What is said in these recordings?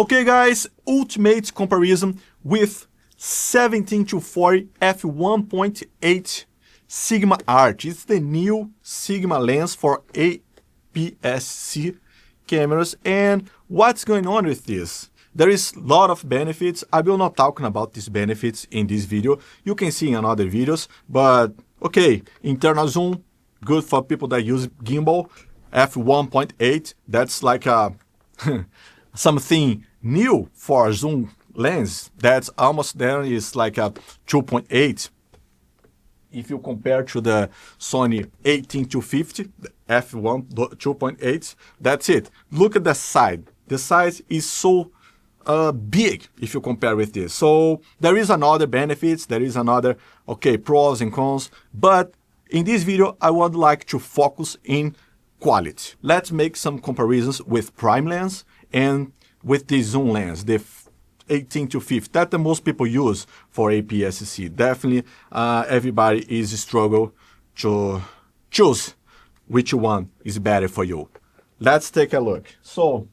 Okay guys, ultimate comparison with 17-40 f1.8 Sigma Art. It's the new Sigma lens for APS-C cameras. And what's going on with this? There is a lot of benefits. I will not talking about these benefits in this video. You can see in other videos, but okay, internal zoom, good for people that use gimbal. f1.8, that's like a something new for zoom lens. That's almost there is like a 2.8. If you compare to the Sony 18-50, f1 2.8, that's it. Look at the side. The size is so big if you compare with this. So there is another benefits, there is another, okay, pros and cons, but in this video, I would like to focus in quality. Let's make some comparisons with prime lens and with the zoom lens, the 18-50, that the most people use for APS-C. Definitely, everybody is struggle to choose which one is better for you. Let's take a look. So,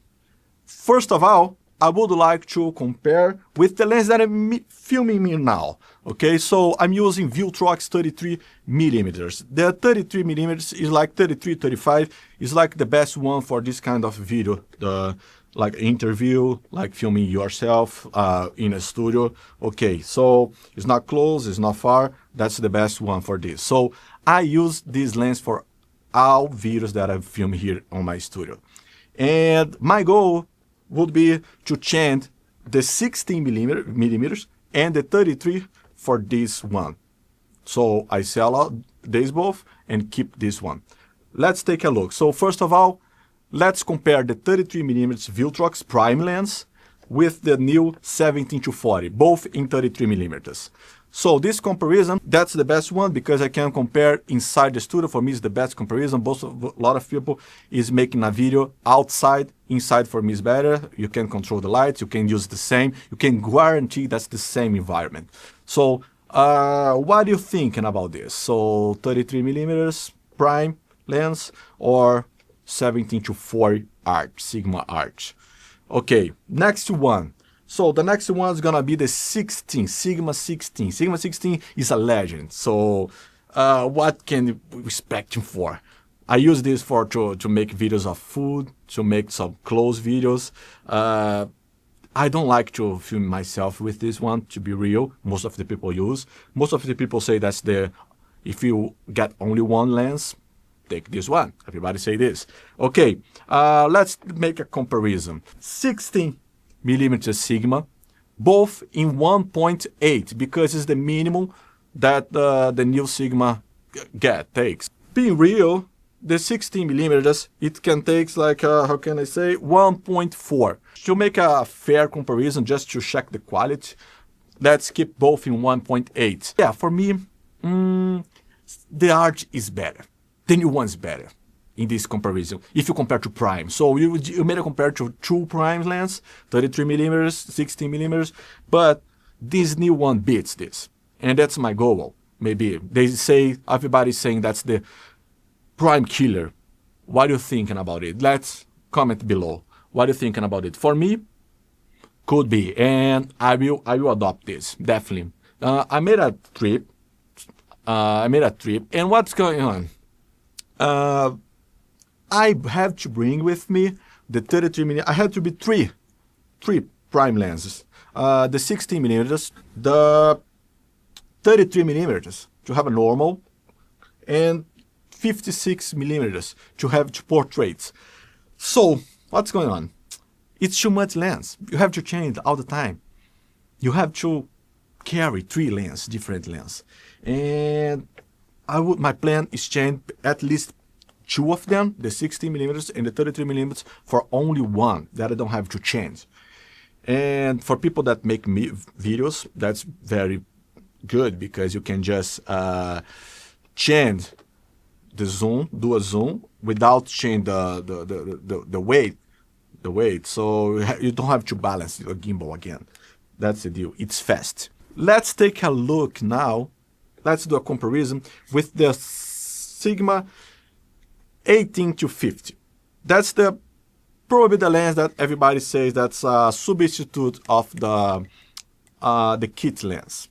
first of all, I would like to compare with the lens that I'm filming me now. Okay, so I'm using Viltrox 33mm. The 33mm is like 33-35, is like the best one for this kind of video, like interview, like filming yourself in a studio. Okay, so it's not close, it's not far, that's the best one for this. So I use this lens for all videos that I film here on my studio. And my goal would be to change the 16mm and the 33 for this one. So I sell out these both and keep this one. Let's take a look. So first of all, let's compare the 33mm Viltrox prime lens with the new 17-40, both in 33mm. So this comparison, that's the best one because I can compare inside the studio. For me, it's the best comparison. A lot of people is making a video outside. Inside for me is better. You can control the lights. You can use the same. You can guarantee that's the same environment. So what are you thinking about this? So 33mm prime lens or 17-40 Art, Sigma Art. Okay, next one. So the next one is gonna be the 16, Sigma 16. Sigma 16 is a legend. So what can you expect him for? I use this for to make videos of food, to make some close videos. I don't like to film myself with this one, to be real. Most of the people use. Most of the people say that's the, if you get only one lens, take this one. Everybody say this. Okay, let's make a comparison. 16mm Sigma, both in 1.8 because it's the minimum that the new Sigma takes. Being real, the 16mm, it can take like, how can I say, 1.4. To make a fair comparison, just to check the quality, let's keep both in 1.8. Yeah, for me, the Art is better. The new one's better in this comparison, if you compare to prime. So you made a compare to two prime lens, 33mm, 16mm, but this new one beats this. And that's my goal. Maybe they say, everybody's saying that's the prime killer. What are you thinking about it? Let's comment below. What are you thinking about it? For me, could be, and I will adopt this, definitely. I made a trip, and what's going on? I have to bring with me the 33mm. I have to be three prime lenses. The 16mm, the 33mm to have a normal, and 56mm to have two portraits. So what's going on? It's too much lens. You have to change all the time. You have to carry different lens, and my plan is change at least two of them, the 16mm and the 33mm, for only one that I don't have to change. And for people that make videos, that's very good because you can just change the zoom, do a zoom without changing the weight. So you don't have to balance your gimbal again. That's the deal. It's fast. Let's take a look now. Let's do a comparison with the Sigma 18-50. That's the probably the lens that everybody says that's a substitute of the kit lens.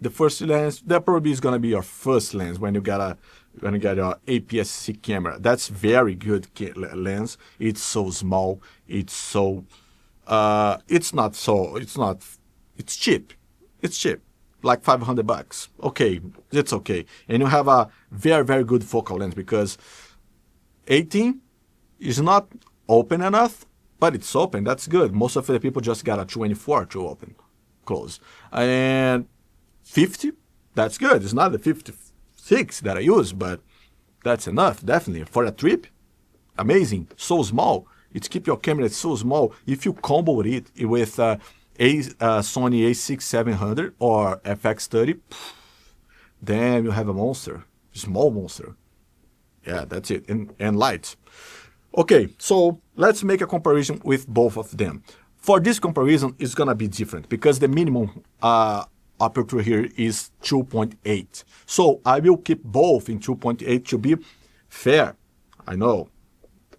The first lens that probably is gonna be your first lens when you get your APS-C camera. That's very good lens. It's so small. It's so it's cheap. It's cheap, like $500. Okay, it's okay. And you have a very, very good focal length because 18 is not open enough, but it's open. That's good. Most of the people just got a 24 to open, close. And 50, that's good. It's not the 56 that I use, but that's enough, definitely. For a trip, amazing. So small. It's keep your camera so small. If you combo it with Sony a6700 or FX30, then you have a monster, small monster. Yeah, that's it, and light. Okay, so let's make a comparison with both of them. For this comparison, it's gonna be different because the minimum aperture here is 2.8. So I will keep both in 2.8 to be fair. I know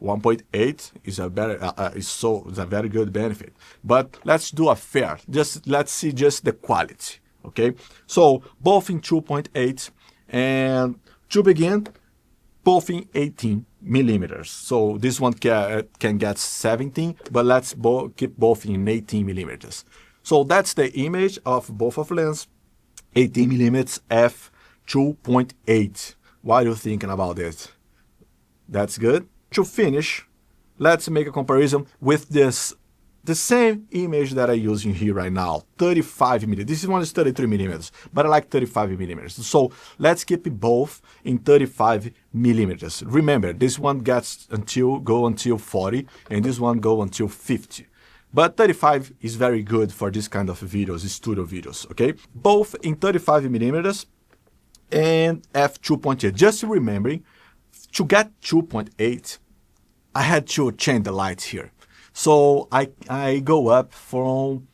1.8 is a very good benefit, but let's do a fair. Let's see just the quality. Okay, so both in 2.8, and to begin, both in 18 millimeters. So this one can get 17, but let's keep both in 18 millimeters. So that's the image of both of lens, 18 millimeters f 2.8. What are you thinking about this? That's good. To finish, let's make a comparison with the same image that I'm using here right now, 35 millimeters. This one is 33 millimeters, but I like 35 millimeters. So let's keep it both in 35 millimeters. Remember, this one go until 40, and this one go until 50. But 35 is very good for this kind of videos, studio videos, okay? Both in 35 millimeters and f2.8. Just remembering, to get 2.8, I had to change the lights here. So I go up from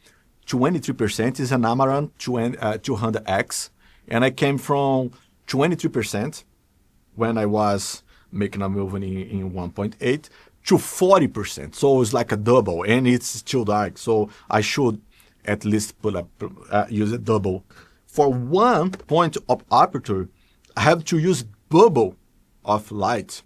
23% is an Amaran 200X, and I came from 23% when I was making a movie in 1.8 to 40%. So it's like a double, and it's still dark. So I should at least use a double. For 1 point of aperture, I have to use double of light.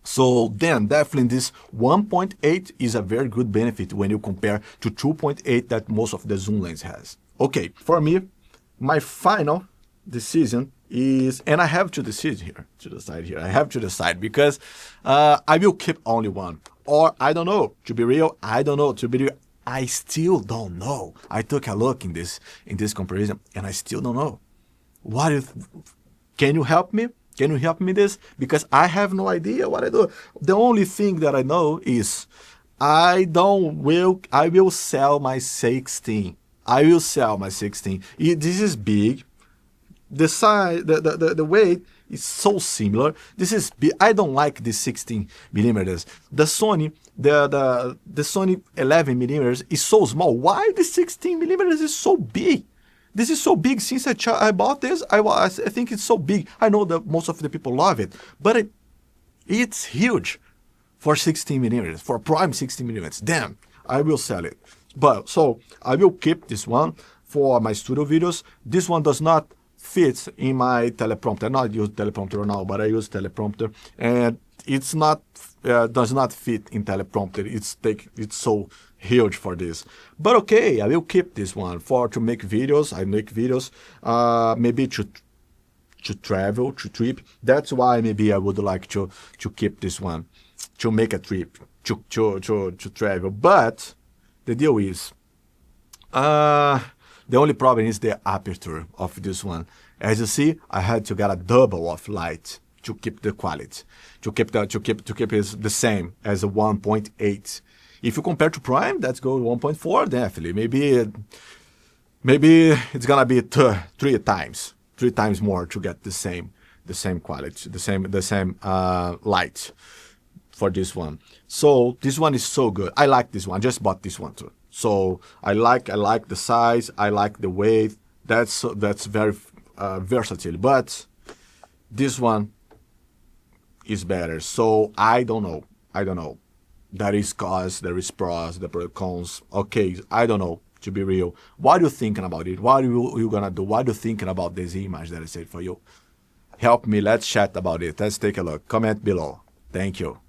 So then definitely this 1.8 is a very good benefit when you compare to 2.8 that most of the zoom lens has. Okay, for me, my final decision is, and I have to decide here, I have to decide because I will keep only one. Or I don't know, to be real, I don't know, to be real, I still don't know. I took a look in this comparison and I still don't know. Can you help me? Can you help me this? Because I have no idea what I do. The only thing that I know is I will sell my 16. I will sell my 16. This is big. The size, the weight is so similar. This is big. I don't like the 16 millimeters. The Sony, the Sony 11 millimeters is so small. Why the 16 millimeters is so big? This is so big. Since I bought this, I think it's so big. I know that most of the people love it, but it's huge for 16 millimeters, for prime 16 millimeters. Damn, I will sell it. But so I will keep this one for my studio videos. This one does not fit in my teleprompter. I use teleprompter now, but I use teleprompter, and it's not does not fit in teleprompter. It's so huge for this, but okay, I will keep this one to make videos. I make videos, maybe to travel, to trip. That's why maybe I would like to keep this one, to make a trip, to travel. But the deal is, the only problem is the aperture of this one. As you see, I had to get a double of light to keep the quality, to keep it the same as a 1.8. If you compare to Prime, that's go 1.4 definitely. Maybe it's gonna be three times more to get the same quality, the same light for this one. So this one is so good. I like this one. I just bought this one too. So I like the size. I like the weight. That's very versatile. But this one is better. So I don't know. There is cons, there is pros, there are cons. Okay, I don't know, to be real. What are you thinking about it? What are you gonna do? What are you thinking about this image that I said for you? Help me, let's chat about it. Let's take a look. Comment below. Thank you.